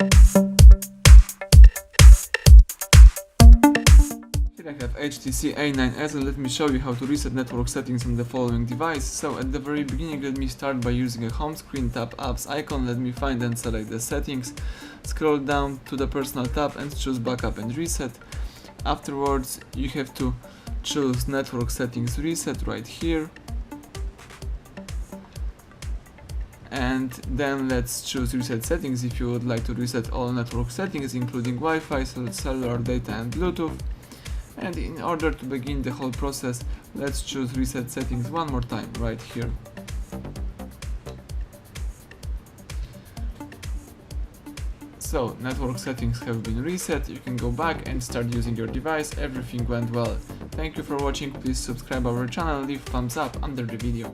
Here I have HTC A9s, and let me show you how to reset network settings on the following device. So at the very beginning, let me start by using a home screen, tap apps icon, let me find and select the settings, scroll down to the personal tab and choose backup and reset. Afterwards you have to choose network settings reset right here, and then let's choose reset settings if you would like to reset all network settings including Wi-Fi, cellular data and Bluetooth. And in order to begin the whole process, let's choose reset settings one more time right here. So network settings have been reset, you can go back and start using your device, everything went well. Thank you for watching, please subscribe our channel, leave thumbs up under the video.